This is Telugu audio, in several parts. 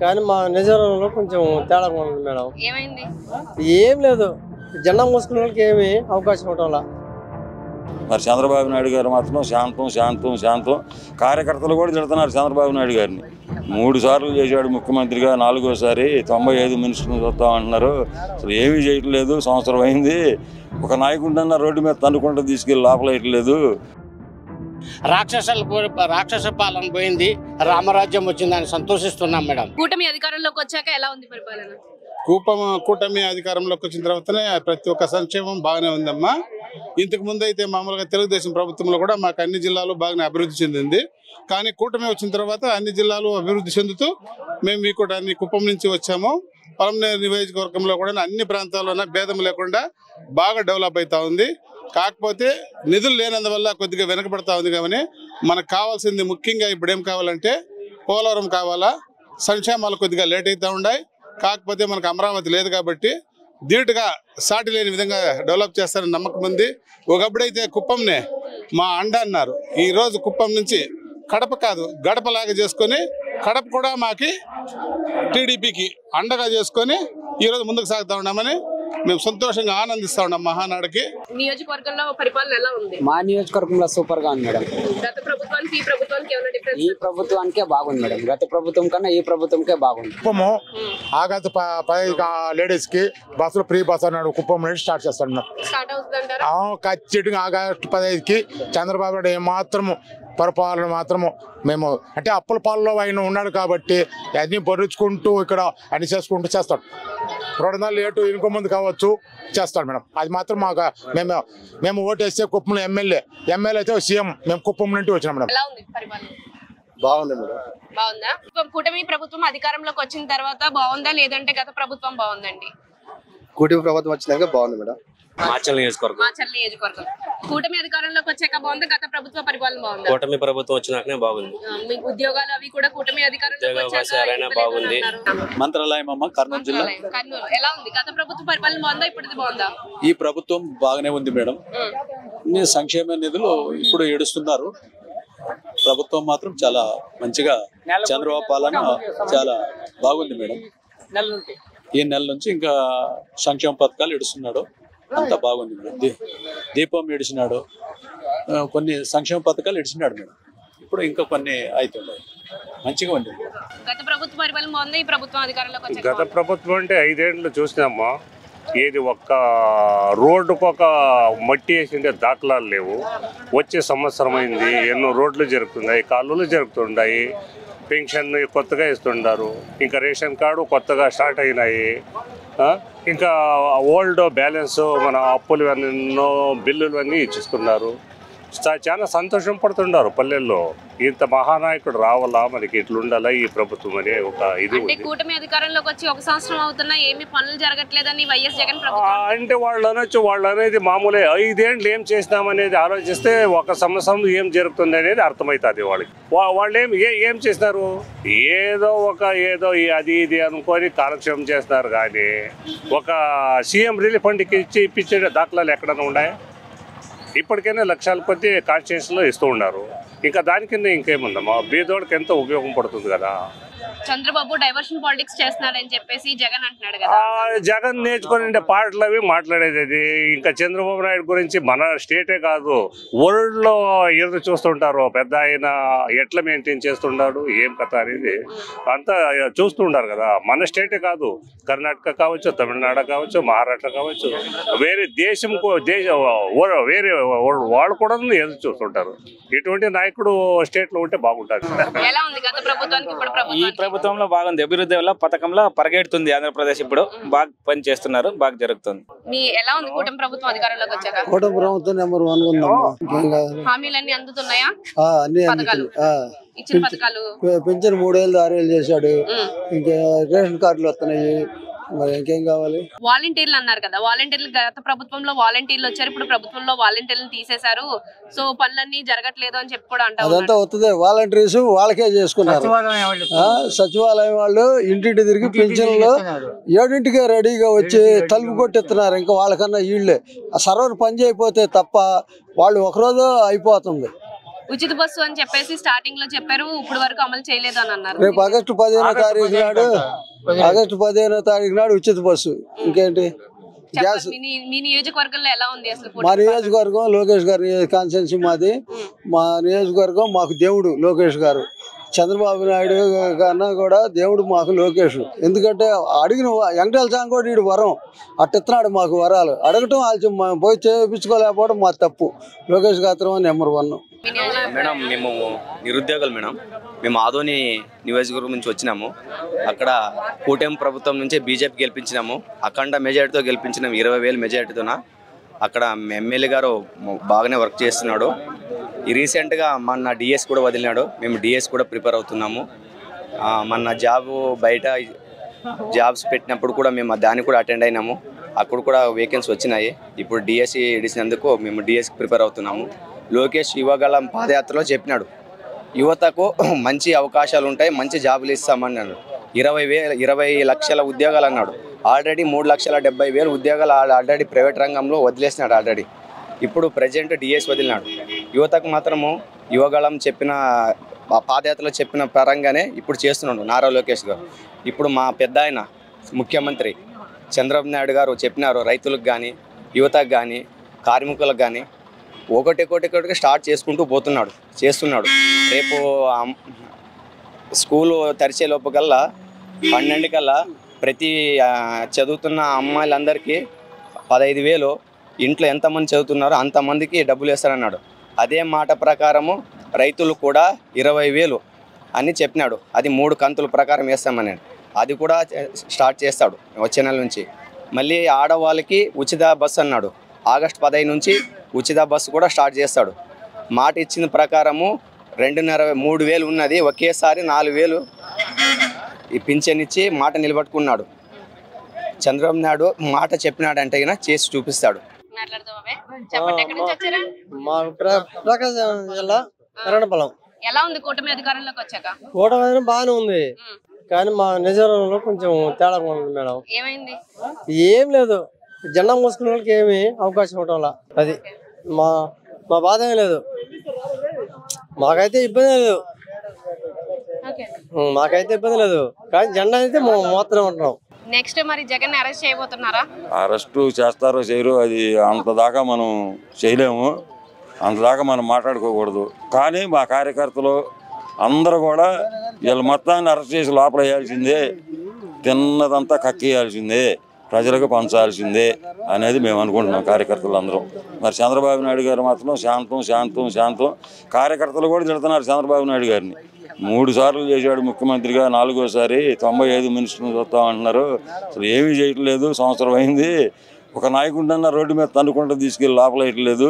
కానీ మా నిజంలో కొంచెం తేడా ఉంది మేడం. ఏమైంది? ఏం లేదు, జెండా మోసుకునే వాళ్ళకి ఏమి అవకాశం ఇవ్వటంలా. మరి చంద్రబాబు నాయుడు గారు మాత్రం శాంతం శాంతం శాంతం. కార్యకర్తలు కూడా తిడుతున్నారు చంద్రబాబు నాయుడు గారిని. 3 సార్లు చేశాడు ముఖ్యమంత్రిగా, 4వసారి 95 మినిస్టర్లు చూస్తామంటున్నారు. అసలు ఏమీ చేయట్లేదు. సంవత్సరం అయింది. ఒక నాయకుడినన్నా రోడ్డు మీద తన్నుకుంటూ తీసుకెళ్ళి లోపలేయట్లేదు. రాక్షస పాలన పోయింది, రామరాజ్యం వచ్చిందని సంతోషిస్తున్నాం మేడం. కూటమి అధికారంలోకి వచ్చాక ఎలా ఉంది పరిపాలన? కూటమి అధికారంలోకి వచ్చిన తర్వాతనే ప్రతి ఒక్క సంక్షేమం బాగానే ఉందమ్మా. ఇంతకు ముందు అయితే మామూలుగా తెలుగుదేశం ప్రభుత్వంలో కూడా మాకు అన్ని జిల్లాలు బాగానే అభివృద్ధి చెందింది. కానీ కూటమి వచ్చిన తర్వాత అన్ని జిల్లాలు అభివృద్ధి చెందుతూ మేము ఈ కూటమి కుప్పం నుంచి వచ్చాము. పలమనేరు నియోజకవర్గంలో కూడా అన్ని ప్రాంతాల్లోనే భేదం లేకుండా బాగా డెవలప్ అవుతా ఉంది. కాకపోతే నిధులు లేనందువల్ల కొద్దిగా వెనకబడతా ఉంది. కానీ మనకు కావాల్సింది ముఖ్యంగా ఇప్పుడు ఏం కావాలంటే పోలవరం కావాలా, సంక్షేమాలు కొద్దిగా లేట్ అవుతూ ఉన్నాయి. కాకపోతే మనకు అమరావతి లేదు కాబట్టి ధీటుగా సాటి లేని విధంగా డెవలప్ చేస్తారని నమ్మకం ఉంది. ఒకప్పుడైతే కుప్పంనే మా అండ అన్నారు. ఈరోజు కుప్పం నుంచి కడప కాదు గడపలాగా చేసుకొని కడప కూడా మాకి టీడీపీకి అండగా చేసుకొని ఈరోజు ముందుకు సాగుతూ ఉన్నామని మేము సంతోషంగా ఆనందిస్తా ఉన్నాం. మహానాడుకి నియోజకవర్గంలో పరిపాలన ఎలా ఉంది? మా నియోజకవర్గంలో సూపర్ గా ఉంది మేడం. గత ప్రభుత్వానికి ఈ ప్రభుత్వానికి ఏమైనా డిఫరెన్స్? ఈ ప్రభుత్వానికే బాగుంది మేడం. గత ప్రభుత్వం కన్నా ఈ ప్రభుత్వంకే బాగుంది. కుప్పము ఆగస్టు 10 లేడీస్ కి బస్సులు ఫ్రీ బస్ అన్నాడు. కుప్పం నుండి స్టార్ట్ చేస్తాడు. స్టార్ట్ అవుతుందంటారా? ఖచ్చితంగా ఆగస్టు 15కి చంద్రబాబు నాయుడు ఏమాత్రము పరిపాలన మాత్రము మేము అంటే అప్పుల పాలలో ఆయన ఉన్నాడు కాబట్టి అన్ని భరించుకుంటూ ఇక్కడ అన్ని చేసుకుంటూ చేస్తాడు. 2 నెలలు లేటు ఇంకో ముందు కావచ్చు చేస్తాడు మేడం. అది మాత్రం మాకు మేము ఓటేస్తే కుప్పంలో ఎమ్మెల్యే అయితే సీఎం మేము కుప్పం నుండి వచ్చినాం మేడం. ఎలా ఉంది పరిపాలన? బాగుంది మేడం. బాగుందా? కూటమి ప్రభుత్వం అధికారంలోకి వచ్చిన తర్వాత బాగుందా లేదంటే గత ప్రభుత్వం బాగుందండి? కూటమి ప్రభుత్వం వచ్చినాక బాగుంది మేడం. మాచల్ నియోజకవర్గం కూటమి అధికారంలోకి వచ్చాక బాగుందా, గత ప్రభుత్వ పరిపాలన బాగుందా? కూటమి ప్రభుత్వం వచ్చినాకనే బాగుంది. మీకు ఉద్యోగాలు అవి కూడా కూటమి అధికారంలోకి వచ్చాక బాగుంది. మంత్రాలయం అమ్మ కర్నూలు జిల్లా. కర్నూలు ఎలా ఉంది? గత ప్రభుత్వ పరిపాలన బాగుందా, ఇప్పటిది బాగుందా? ఈ ప్రభుత్వం బాగానే ఉంది మేడం. సంక్షేమ నిధులు ఇప్పుడు ఏడుస్తున్నారు. ప్రభుత్వం మాత్రం చాలా మంచిగా చంద్రబాబు పాలన చాలా బాగుంది మేడం. ఈ నెల నుంచి ఇంకా సంక్షేమ పథకాలు ఏడుస్తున్నాడు. అంతా బాగుంది మేడం. దీపం ఏడిచినాడు, కొన్ని సంక్షేమ పథకాలు ఏడిచినాడు మేడం. ఇప్పుడు ఇంకా కొన్ని అవుతున్నాయి. మంచిగా ఉంది. గత ప్రభుత్వ పరిపాలన బాగుందా, ఈ ప్రభుత్వం అధికారంలోకి వచ్చాక? గత ప్రభుత్వం అంటే 5 ఏళ్ళు చూసినామా. ఏది ఒక్క రోడ్డుకు ఒక మట్టి వేసిండే దాఖలాలు లేవు. వచ్చే సంవత్సరం అయింది, ఎన్నో రోడ్లు జరుగుతున్నాయి, కాలువలు జరుగుతున్నాయి, పెన్షన్ కొత్తగా ఇస్తున్నారు, ఇంకా రేషన్ కార్డు కొత్తగా స్టార్ట్ అయినాయి, ఇంకా ఓల్డ్ బ్యాలెన్స్ మన అప్పులు ఎన్నో బిల్లులు అన్నీ ఇచ్చిస్తున్నారు. చాలా సంతోషం పడుతున్నారు పల్లెల్లో. ఇంత మహానాయకుడు రావాలా, మనకి ఇట్లుండాలా ఈ ప్రభుత్వం అనే ఒక ఇది ఉంది. కూటమి అధికారంలోకి వచ్చి 1 సంవత్సరం అవుతున్నా ఏమి పనులు జరగట్లేదని వైఎస్ జగన్ ప్రభుత్వం అంటే వాళ్ళు అనేది మామూలే. 5 ఏళ్ళు ఏం చేసినామనేది ఆలోచిస్తే 1 సంవత్సరం ఏం జరుగుతుంది అనేది అర్థమవుతుంది వాళ్ళకి. వాళ్ళు ఏం చేసినారు, ఏదో అది ఇది అనుకొని కాలక్షేపం చేస్తున్నారు. కానీ ఒక సీఎం రిలీఫ్ ఫండ్కి ఇప్పించే దాఖలాలు ఎక్కడైనా ఉన్నాయా? ఇప్పటికైనా లక్షల కొద్ది కాన్స్టిట్యూన్సీలో ఇస్తూ ఉన్నారు. ఇంకా దాని కింద ఇంకేముందమ్మా, బీదోడికి ఎంతో ఉపయోగం పడుతుంది కదా. చంద్రబాబు డైవర్షన్ పాలిటిక్స్ చేస్తున్నాడని చెప్పేసి జగన్ అంటున్నాడు కదా. జగన్ నేర్చుకుని పాటలు అవి మాట్లాడేది. అది ఇంకా చంద్రబాబు నాయుడు గురించి మన స్టేటే కాదు వరల్డ్ లో ఎదురు చూస్తుంటారు. పెద్ద ఆయన ఎట్లా మెయింటైన్ చేస్తున్నాడు, ఏం కథ అనేది అంతా చూస్తుంటారు కదా. మన స్టేటే కాదు, కర్ణాటక కావచ్చు, తమిళనాడు కావచ్చు, మహారాష్ట్ర కావచ్చు, వేరే వేరే వాళ్ళు కూడా ఎదురు చూస్తుంటారు. ఇటువంటి నాయకుడు స్టేట్ లో ఉంటే బాగుంటుంది. ఎలా ఉంది గత ప్రభుత్వానికి ఇప్పుడు ప్రభుత్వం? ప్రభుత్వంలో బాగుంది. అభివృద్ధి వల్ల పథకంలో పరిగెడుతుంది ఆంధ్రప్రదేశ్. ఇప్పుడు బాగా పని చేస్తున్నారు, బాగా జరుగుతుంది. ఎలా ఉంది కూటమి ప్రభుత్వం అధికారంలోకి వచ్చాక? కూటమి ప్రభుత్వం నెంబర్ 1 ఉందమ్మా. హామీలన్నీ అందుతున్నాయా? పథకాలు ఇచ్చిన పథకాలు పెన్షన్ 3 ఏళ్ళు 6 ఏళ్ళు చేశాడు. ఇంకా రేషన్ కార్డులు వస్తున్నాయి. మరి ఇంకేం కావాలి? వాలంటీర్లు అన్నారు కదా, వాలంటీర్లు గత ప్రభుత్వంలో వాలంటీర్లు వచ్చారు, ఇప్పుడు ప్రభుత్వంలో వాలంటీర్లను తీసేశారు. సో పనులన్నీ జరగట్లేదు అని చెప్పి కూడా అంటారు. అదంతా వస్తుంది. వాలంటీర్స్ వాళ్ళకే చేసుకున్నారు. సచివాలయం వాళ్ళు ఇంటింటి తిరిగి పింఛన్లు 7ంటికే రెడీగా వచ్చి తలుపు కొట్టెత్తున్నారు. ఇంకా వాళ్ళకన్నా వీళ్ళే ఆ సర్వర్ పని చేయకపోతే తప్ప వాళ్ళు ఒకరోజు అయిపోతుంది. ఉచిత బస్సు అని చెప్పేసి స్టార్టింగ్ లో చెప్పారు, ఇప్పుడు వరకు అమలు చేయలేదు అని అన్నారు. రేపు ఆగస్టు 15వ తారీఖు నాడు ఉచిత బస్సు. ఇంకేంటి గ్యాస్ మీ నియోజకవర్గంలో ఎలా ఉంది అసలు? మా నియోజకవర్గం లోకేష్ గారి కాన్స్టిట్యున్సీ మాది. మా నియోజకవర్గం మాకు దేవుడు లోకేష్ గారు. చంద్రబాబు నాయుడు కన్నా కూడా దేవుడు మాకు లోకేష్. ఎందుకంటే అడిగిన వెంకటేశ్వర స్వామి కూడా వీడు వరం అట్టిస్తున్నాడు మాకు వరాలు. అడగటం ఆలస్యం, పోయి చేయించుకోలేకపోవడం మా తప్పు. లోకేష్ గాత్రం నెంబర్ 1. మేడం మేము నిరుద్యోగులు మేడం. మేము ఆదోని నియోజకవర్గం నుంచి వచ్చినాము. అక్కడ కూటమి ప్రభుత్వం నుంచి బీజేపీ గెలిపించినాము. అఖండ మెజార్టీతో గెలిపించినాము, 20,000 మెజార్టీతోన. అక్కడ ఎమ్మెల్యే గారు బాగానే వర్క్ చేస్తున్నాడు. రీసెంట్గా మొన్న డిఎస్ కూడా వదిలినాడు. మేము డిఎస్ కూడా ప్రిపేర్ అవుతున్నాము. మొన్న బయట జాబ్స్ పెట్టినప్పుడు కూడా మేము దానికి కూడా అటెండ్ అయినాము. అక్కడ కూడా వేకెన్సీ వచ్చినాయి. ఇప్పుడు డిఎస్సి ఇడిసినందుకు మేము డిఎస్కి ప్రిపేర్ అవుతున్నాము. లోకేష్ యువగళం పాదయాత్రలో చెప్పినాడు, యువతకు మంచి అవకాశాలు ఉంటాయి, మంచి జాబులు ఇస్తామన్నాడు. 20 లక్షల ఉద్యోగాలు అన్నాడు. ఆల్రెడీ 3,70,000 ఉద్యోగాలు ఆల్రెడీ ప్రైవేట్ రంగంలో వదిలేసినాడు ఆల్రెడీ. ఇప్పుడు ప్రజెంట్ డిఎస్ వదిలినాడు. యువతకు మాత్రము యువగళం చెప్పిన పాదయాత్రలో చెప్పిన పరంగానే ఇప్పుడు చేస్తున్నాడు నారా లోకేష్ గారు. ఇప్పుడు మా పెద్ద ఆయన ముఖ్యమంత్రి చంద్రబాబు నాయుడు గారు చెప్పినారు, రైతులకు కానీ యువతకు కానీ కార్మికులకు కానీ ఒకటి స్టార్ట్ చేసుకుంటూ చేస్తున్నాడు. రేపు స్కూలు తెరిచే లోపుకల్లా 12 కల్లా ప్రతి చదువుతున్న అమ్మాయిలందరికీ 15,000, ఇంట్లో ఎంతమంది చదువుతున్నారో అంతమందికి డబ్బులు వేస్తారన్నాడు. అదే మాట ప్రకారము రైతులు కూడా 20,000 అని చెప్పినాడు. అది 3 కంతుల ప్రకారం వేస్తామని అది కూడా స్టార్ట్ చేస్తాడు వచ్చే నెల నుంచి. మళ్ళీ ఆడవాళ్ళకి ఉచిత బస్సు అన్నాడు. ఆగస్టు 15 నుంచి ఉచిత బస్సు కూడా స్టార్ట్ చేస్తాడు. మాట ఇచ్చిన ప్రకారము 2,500-3,000 ఉన్నది, ఒకేసారి 4,000 ఈ పింఛన్ ఇచ్చి మాట నిలబెట్టుకున్నాడు. చంద్రబాబు నాయుడు మాట చెప్పినాడంటే చేసి చూపిస్తాడు. ప్రకాశం జిల్లా ఎర్రనపల్లం. ఎలా ఉంది కూటమి అధికారంలోకి వచ్చాక? కూటమి బాగానే ఉంది, కానీ మా నిజంలో కొంచెం తేడా ఉంది మేడం. ఏమైంది? ఏం లేదు, జెండా మోసుకునే వాళ్ళకి ఏమి అవకాశం ఇవ్వటం. అది మా బాధ ఏం లేదు. మాకైతే ఇబ్బంది లేదు, కానీ జెండా అయితే మాత్రమే ఉంటున్నాం. నెక్స్ట్ మరి జగన్ అరెస్ట్ చేయబోతున్నారా? అరెస్టు చేస్తారో చేయరు అది అంతదాకా మనం చేయలేము, అంతదాకా మనం మాట్లాడుకోకూడదు. కానీ మా కార్యకర్తలు అందరూ కూడా వీళ్ళ మొత్తాన్ని అరెస్ట్ చేసి లోపల వేయాల్సిందే, తిన్నదంతా కక్కేయాల్సిందే, ప్రజలకు పంచాల్సిందే అనేది మేము అనుకుంటున్నాం కార్యకర్తలు అందరం. మరి చంద్రబాబు నాయుడు గారు మాత్రం శాంతం. కార్యకర్తలు కూడా తిడుతున్నారు చంద్రబాబు నాయుడు గారిని. 3 సార్లు చేశాడు ముఖ్యమంత్రిగా, 4వసారి 95 మినిస్టర్లు చూస్తామంటున్నారు. అసలు ఏమీ చేయట్లేదు. సంవత్సరం అయింది. ఒక నాయకుడినన్నా రోడ్డు మీద తన్నుకుంటూ తీసుకెళ్ళి లోపల వేయట్లేదు.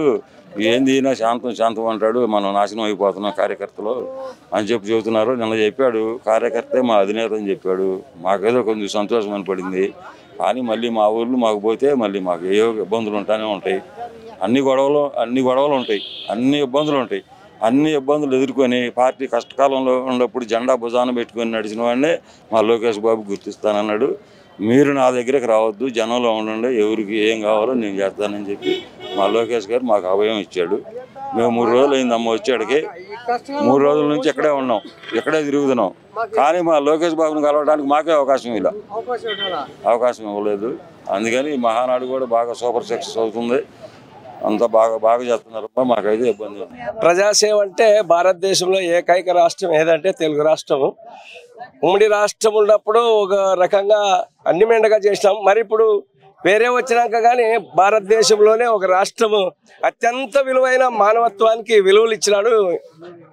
ఏంది అయినా శాంతం అంటాడు. మనం నాశనం అయిపోతున్నాం కార్యకర్తలు అని చెబుతున్నారు. నిన్న చెప్పాడు కార్యకర్తే మా అధినేత అని చెప్పాడు. మాకేదో కొంచెం సంతోషం అనిపడింది. కానీ మళ్ళీ మా ఊర్లు మాకు పోతే మళ్ళీ మాకు ఏ ఇబ్బందులు ఉంటానే ఉంటాయి. అన్ని గొడవలు ఉంటాయి, అన్ని ఇబ్బందులు ఉంటాయి. అన్ని ఇబ్బందులు ఎదుర్కొని పార్టీ కష్టకాలంలో ఉన్నప్పుడు జెండా భుజాన పెట్టుకొని నడిచిన వాడినే మా లోకేష్ బాబు గుర్తిస్తానన్నాడు. మీరు నా దగ్గరికి రావద్దు, జనంలో ఉండండి, ఎవరికి ఏం కావాలో నేను చేస్తానని చెప్పి మా లోకేష్ గారు మాకు అభయం ఇచ్చాడు. మేము 3 రోజులు అయింది అమ్మ వచ్చాడికి. 3 రోజుల నుంచి ఇక్కడే ఉన్నాం, ఇక్కడే తిరుగుతున్నాం. కానీ మా లోకేష్ బాబుని కలవడానికి మాకే అవకాశం ఇవ్వలేదు. అందుకని మహానాడు కూడా బాగా సూపర్ సక్సెస్ అవుతుంది. అంతా బాగా చేస్తున్నారు. మాకైతే ఇబ్బంది ఉంది. ప్రజాసేవ అంటే భారతదేశంలో ఏకైక రాష్ట్రం ఏదంటే తెలుగు రాష్ట్రం. ఉమ్మడి రాష్ట్రం ఉన్నప్పుడు ఒక రకంగా అన్ని మెండగా చేసినాం. మరి ఇప్పుడు వేరే వచ్చినాక కానీ భారతదేశంలోనే ఒక రాష్ట్రము అత్యంత విలువైన మానవత్వానికి విలువలు ఇచ్చినాడు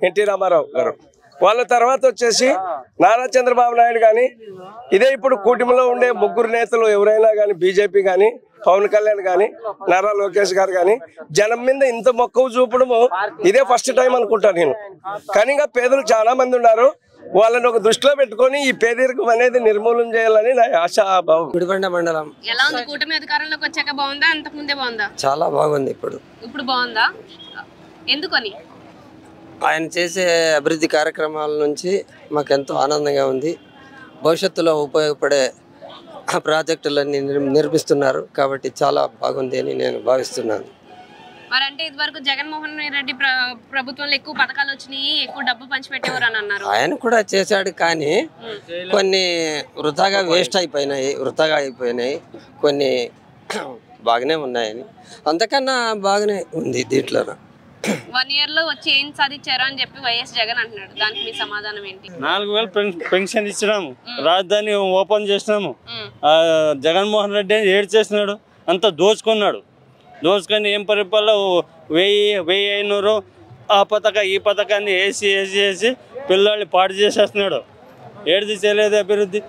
ఎన్టీ రామారావు గారు. వాళ్ళ తర్వాత వచ్చేసి నారా చంద్రబాబు నాయుడు కానీ, ఇదే ఇప్పుడు కూటమిలో ఉండే 3 నేతలు ఎవరైనా కానీ, బీజేపీ కానీ, పవన్ కళ్యాణ్ కానీ, నారా లోకేష్ గారు కానీ, జనం మీద ఇంత మక్కువ చూపడము ఇదే ఫస్ట్ టైం అనుకుంటాను నేను. కానీ ఇంకా పేదలు చాలా మంది ఉన్నారు. వాళ్ళని ఒక దృష్టిలో పెట్టుకొని ఈ పేదరికం అనేది నిర్మూలన చేయాలని నా ఆశాభావం. గుడిబండ మండలం. ఎలా ఉంది కూటమి అధికారంలోకి వచ్చాక? బాగుందా, అంతకు ముందే బాగుందా? చాలా బాగుంది. ఇప్పుడు బాగుందా? ఎందుకని? ఆయన చేసే అభివృద్ధి కార్యక్రమాల నుంచి మాకు ఎంతో ఆనందంగా ఉంది. భవిష్యత్తులో ఉపయోగపడే ప్రాజెక్టులన్నీ నిర్మిస్తున్నారు కాబట్టి చాలా బాగుంది అని నేను భావిస్తున్నాను. మరి అంటే ఇదివరకు జగన్మోహన్ రెడ్డి ప్రభుత్వంలో ఎక్కువ పథకాలు వచ్చినాయి, ఎక్కువ డబ్బు పంచిపెట్టేవారు అని అన్నారు. ఆయన కూడా చేశాడు కానీ కొన్ని వృధాగా వేస్ట్ అయిపోయినాయి, కొన్ని బాగానే ఉన్నాయని. అంతకన్నా బాగానే ఉంది దీంట్లో. 1 year లో వచ్చి ఏం సాధించారు అని చెప్పి వైఎస్ జగన్ అంటున్నాడు. దానికి మీ సమాధానం ఏంటి? 4000 పెన్షన్ ఇచ్చినాము, రాజధాని ఓపెన్ చేసినాము. జగన్మోహన్ రెడ్డి ఏడు చేసినాడు, అంతా దోచుకొని ఏం పరిపాలన 1500 ఆ ఈ పథకాన్ని వేసి పిల్లల్ని పాడు చేసేస్తున్నాడు. ఏడిది చేయలేదు అభివృద్ధి.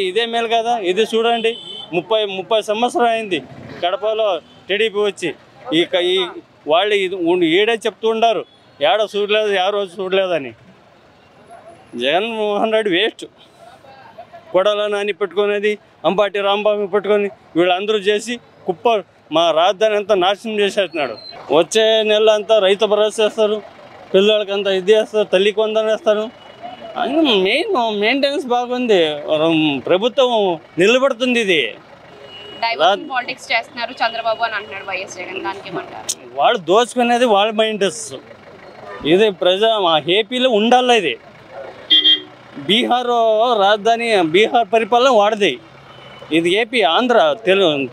ఇదే మేలు కదా. ఇది చూడండి, 30 సంవత్సరం అయింది కడపలో టీడీపీ వచ్చి. ఈ వాళ్ళు ఏడే చెప్తూ ఉండారు, ఏడో చూడలేదు, ఏ రోజు చూడలేదని. జగన్మోహన్ రెడ్డి వేస్ట్. కొడాల నాని పెట్టుకునేది, అంబాటి రాంబాబు పెట్టుకొని వీళ్ళందరూ చేసి మా రాజధాని అంతా నాశనం చేసేస్తున్నాడు. వచ్చే నెల అంతా రైతు భరోసా చేస్తారు, పిల్లలకంతా ఇది చేస్తారు, తల్లి కొందని వేస్తారు. మెయింటెనెన్స్ బాగుంది, ప్రభుత్వం నిలబడుతుంది. ఇది పాలిటిక్స్ చేస్తున్నారు చంద్రబాబు అని అంటున్నాడు వైఎస్ జగన్. దానికి ఏమంటారు? వాళ్ళు దోచుకునేది వాళ్ళ మైండెస్. ఇది మా ఏపీలో ఉండాలి. ఇది బీహార్ రాజధాని, బీహార్ పరిపాలన వాడది. ఇది ఏపీ ఆంధ్ర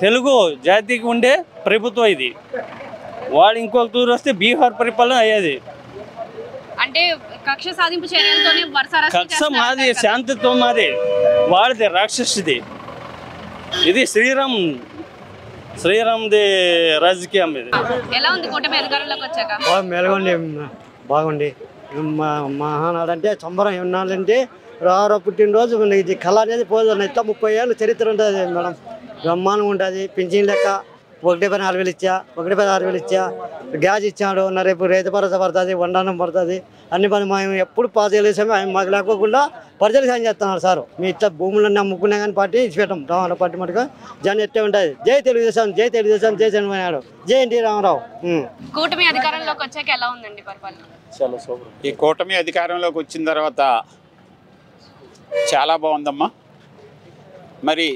తెలుగు జాతికి ఉండే ప్రభుత్వం. ఇది వాడు ఇంకొక తూరు వస్తే బీహార్ పరిపాలన అయ్యేది. అంటే కక్ష సాధింపు చర్యలతోనే కక్ష మాది, శాంతిత్వం మాది, వాడిది రాక్షసుది. ఇది శ్రీరామ్ది రాజకీయం. ఇది ఎలా ఉంది కూటమి అధికారంలోకి వచ్చాక? బాగుండి మహానాడు అంటే సంబరం ఉన్నాడంటే రారో పుట్టినరోజు ఇది కళ అనేది పోదు. ఇట్లా 30 ఏళ్ళు చరిత్ర ఉంటుంది మేడం. బ్రహ్మాండంగా ఉంటుంది. పింఛన్ లెక్క 1,4,000 ఇచ్చా, 1,6,000 ఇచ్చా. గ్యాస్ ఇచ్చాడు. రేపు రైతు భరోసా పడుతుంది, వండానం పడుతుంది. అన్ని పని మేము ఎప్పుడు పాస్ చేసాము. ఆయన మాకు లేకోకుండా ప్రజలు సాయం చేస్తున్నారు సార్. మీ ఇట్లా భూములన్నీ అమ్ముకున్నా కానీ పార్టీ ఇచ్చిపెట్టాం. రామారావు పార్టీ మటుకు జనం ఎట్టే ఉంటుంది. జై తెలుగుదేశం, జై తెలుగుదేశం, జై చంద్రబాబు, జై ఎన్టీ రామారావు. కూటమి అధికారంలోకి వచ్చాక ఎలా ఉందండి పరిపాలన? ఈ కూటమి అధికారంలోకి వచ్చిన తర్వాత చాలా బాగుందమ్మా. మరి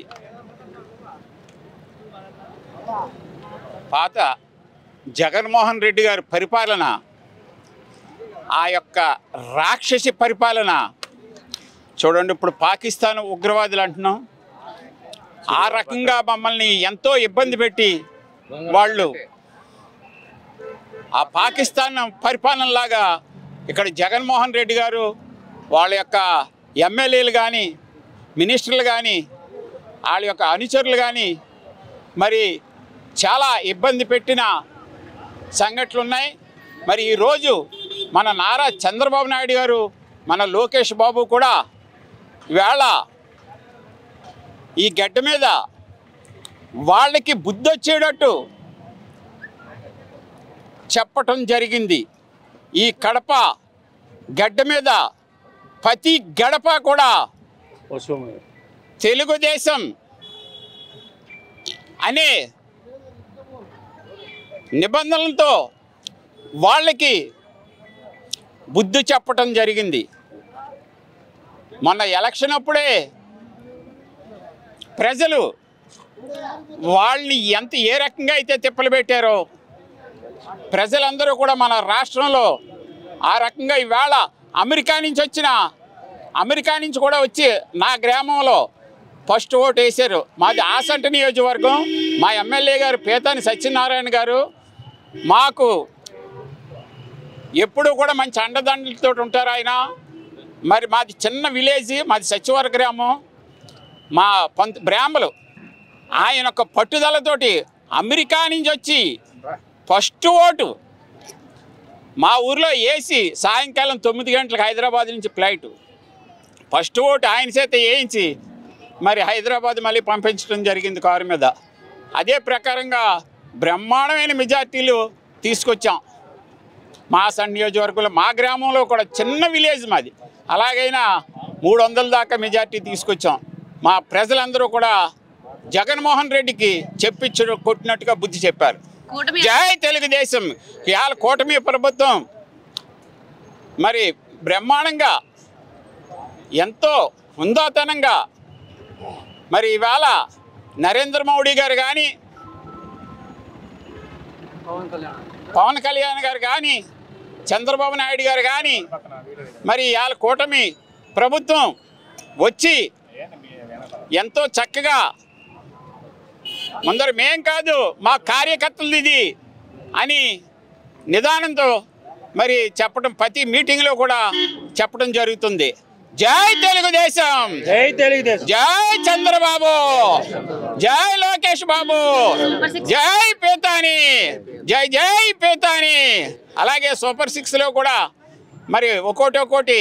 పాత జగన్మోహన్ రెడ్డి గారి పరిపాలన, ఆ యొక్క రాక్షసి పరిపాలన చూడండి. ఇప్పుడు పాకిస్తాన్ ఉగ్రవాదులు అంటున్నాం, ఆ రకంగా మమ్మల్ని ఎంతో ఇబ్బంది పెట్టి వాళ్ళు ఆ పాకిస్తాన్ పరిపాలనలాగా ఇక్కడ జగన్మోహన్ రెడ్డి గారు వాళ్ళ యొక్క ఎమ్మెల్యేలు కానీ, మినిస్టర్లు కానీ, వాళ్ళ యొక్క అనుచరులు కానీ మరి చాలా ఇబ్బంది పెట్టిన సంఘటనలు ఉన్నాయి. మరి ఈరోజు మన నారా చంద్రబాబు నాయుడు గారు, మన లోకేష్ బాబు కూడా ఇవాళ ఈ గడ్డ మీద వాళ్ళకి బుద్ధి వచ్చేటట్టు చెప్పటం జరిగింది. ఈ కడప గడ్డ మీద ప్రతి గడప కూడా తెలుగుదేశం అనే నిబంధనలతో వాళ్ళకి బుద్ధి చెప్పటం జరిగింది. మొన్న ఎలక్షన్ అప్పుడే ప్రజలు వాళ్ళని ఏ రకంగా అయితే తిప్పలు పెట్టారో ప్రజలందరూ కూడా మన రాష్ట్రంలో ఆ రకంగా ఇవాళ అమెరికా నుంచి కూడా వచ్చి నా గ్రామంలో ఫస్ట్ ఓటు వేశారు. మాది ఆసంట నియోజకవర్గం. మా ఎమ్మెల్యే గారు పేతాని సత్యనారాయణ గారు మాకు ఎప్పుడూ కూడా మంచి అండదండలతో ఉంటారు ఆయన. మరి మాది చిన్న విలేజ్, మాది సచివర గ్రామం. మా బ్రాహ్మలు ఆయన ఒక పట్టుదలతోటి అమెరికా నుంచి వచ్చి ఫస్ట్ ఓటు మా ఊర్లో వేసి సాయంకాలం 9 గంటలకు హైదరాబాద్ నుంచి ఫ్లైట్ ఫస్ట్ ఓటు ఆయన చేత వేయించి మరి హైదరాబాద్ మళ్ళీ పంపించడం జరిగింది కారు మీద. అదే ప్రకారంగా బ్రహ్మాండమైన మెజార్టీలు తీసుకొచ్చాం. మా నియోజకవర్గంలో మా గ్రామంలో కూడా చిన్న విలేజ్ మాది, అలాగైనా 300 దాకా మెజార్టీ తీసుకొచ్చాం. మా ప్రజలందరూ కూడా జగన్మోహన్ రెడ్డికి కొట్టినట్టుగా బుద్ధి చెప్పారు. జై తెలుగుదేశం. ఇవాళ కూటమి ప్రభుత్వం మరి బ్రహ్మాండంగా ఎంతో హుందాతనంగా మరి ఇవాళ నరేంద్ర మోడీ గారు కానీ పవన్ కళ్యాణ్ గారు కానీ చంద్రబాబు నాయుడు గారు కానీ మరి ఇవాళ కూటమి ప్రభుత్వం వచ్చి ఎంతో చక్కగా ముందర మేం కాదు మా కార్యకర్తలు ఇది అని నిదానంతో మరి చెప్పడం ప్రతి మీటింగ్లో కూడా చెప్పడం జరుగుతుంది. జై తెలుగుదేశం, జై తెలుగుదేశం, జై చంద్రబాబు, జై లోకేష్ బాబు, జై పేతాని, జై జై పేతాని. అలాగే సూపర్ 6లో కూడా మరి ఒక్కోటి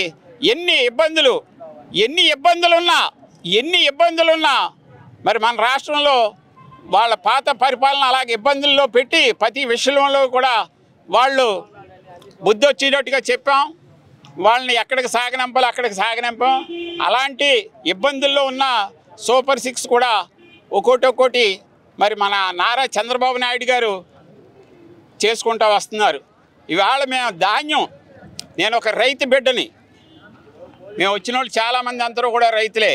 ఎన్ని ఇబ్బందులున్నా మరి మన రాష్ట్రంలో వాళ్ళ పాత పరిపాలన అలాగే ఇబ్బందుల్లో పెట్టి ప్రతి విషయంలో కూడా వాళ్ళు బుద్ధి వచ్చేటట్టుగా చెప్పాం. వాళ్ళని ఎక్కడికి సాగనంపాలి అక్కడికి సాగనంపాం. అలాంటి ఇబ్బందుల్లో ఉన్న సూపర్ 6 కూడా ఒక్కోటి మరి మన నారా చంద్రబాబు నాయుడు గారు చేసుకుంటూ వస్తున్నారు. ఇవాళ మేము ధాన్యం, నేను ఒక రైతు బిడ్డని, మేము వచ్చిన వాళ్ళు చాలామంది అందరూ కూడా రైతులే.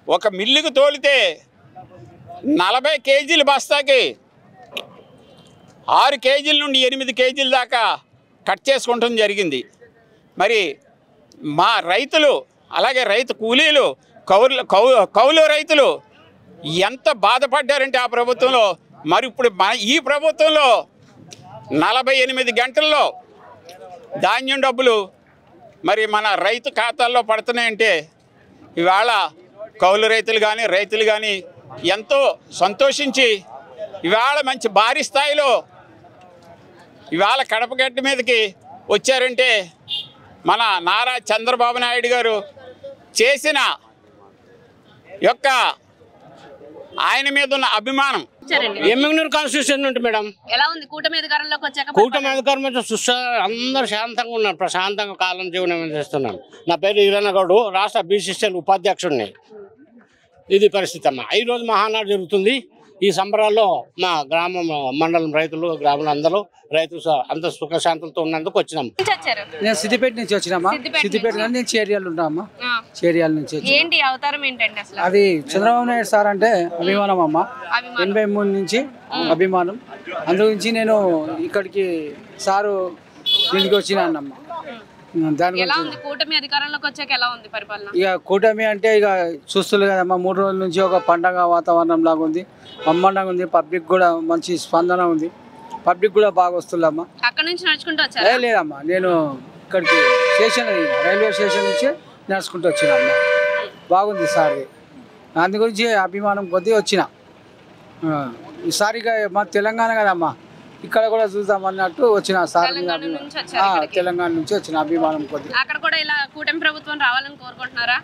ఒక మిల్లుకు తోలితే 40 కేజీల బస్తాకి 6 కేజీల నుండి 8 కేజీల దాకా కట్ చేసుకోవడం జరిగింది. మరి మా రైతులు అలాగే రైతు కూలీలు కౌలు రైతులు ఎంత బాధపడ్డారంటే ఆ ప్రభుత్వంలో. మరి ఇప్పుడు ఈ ప్రభుత్వంలో 48 గంటల్లో ధాన్యం డబ్బులు మరి మన రైతు ఖాతాల్లో పడుతున్నాయంటే ఇవాళ కౌలు రైతులు కానీ ఎంతో సంతోషించి ఇవాళ మంచి భారీ స్థాయిలో ఇవాళ కడపగడ్డ మీదకి వచ్చారంటే మన నారా చంద్రబాబు నాయుడు గారు చేసిన యొక్క ఆయన మీద ఉన్న అభిమానం. ఎమ్మిగనూరు కాన్స్టిట్యూషన్ ఉంటుంది మేడం. ఎలా ఉంది కూటమి అధికారంలోకి వచ్చాక? కూటమి అధికారం అందరూ శాంతంగా ఉన్నారు, ప్రశాంతంగా కాలం జీవనం చేస్తున్నాను. నా పేరు ఈరన్న గౌడు, రాష్ట్ర బీసీసీఎల్ ఉపాధ్యక్షుడిని. ఇది పరిస్థితి అమ్మా. ఈరోజు మహానాడు జరుగుతుంది. ఈ సంబరాల్లో మా గ్రామం మండలం రైతులు గ్రామంలో అందరూ రైతులు అంత సుఖశాంతులతో ఉన్నందుకు వచ్చినాము. నేను సిద్దిపేట నుంచి వచ్చినామా. సిద్దిపేట నేను చేరియాలు ఉంటామా. చేరియాల నుంచి ఏంటి అవతారం ఏంటండి అసలు? అది చంద్రబాబు నాయుడు సార్ అంటే అభిమానం అమ్మ. 83 నుంచి అభిమానం. అందుగురించి నేను ఇక్కడికి సారు ఇంటికి వచ్చినా అన్నమ్మ. ఎలా ఉంది కూటమి అధికారంలోకి వచ్చాక? ఎలా ఉంది పరిపాలన? ఇక కూటమి అంటే ఇక చూస్తుంది కదమ్మా, 3 రోజుల నుంచి ఒక పండగ వాతావరణం లాగా ఉంది, బ్రహ్మాండంగా ఉంది. పబ్లిక్ కూడా మంచి స్పందన ఉంది, పబ్లిక్ కూడా బాగా వస్తుందమ్మా. అక్కడ నుంచి నడుచుకుంటూ వచ్చారా? లేదమ్మా, నేను ఇక్కడికి స్టేషన్ రైల్వే స్టేషన్ నుంచి నడుచుకుంటూ వచ్చినా. బాగుంది సార్, అందు గురించి అభిమానం కొద్దీ వచ్చిన. ఈసారి మా తెలంగాణ కదమ్మా, ఇక్కడ కూడా చూద్దాం అన్నట్టు వచ్చిన సార్. తెలంగాణ నుంచి వచ్చిన అభిమానం కొద్ది. అక్కడ కూడా ఇలా కూటమి ప్రభుత్వం రావాలని కోరుకుంటున్నారా?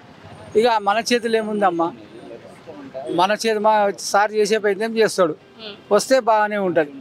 ఇక మన చేతులు ఏముందమ్మా, మన చేతి మా సార్ చేసే ప్రయత్నం చేస్తాడు, వస్తే బాగానే ఉంటది.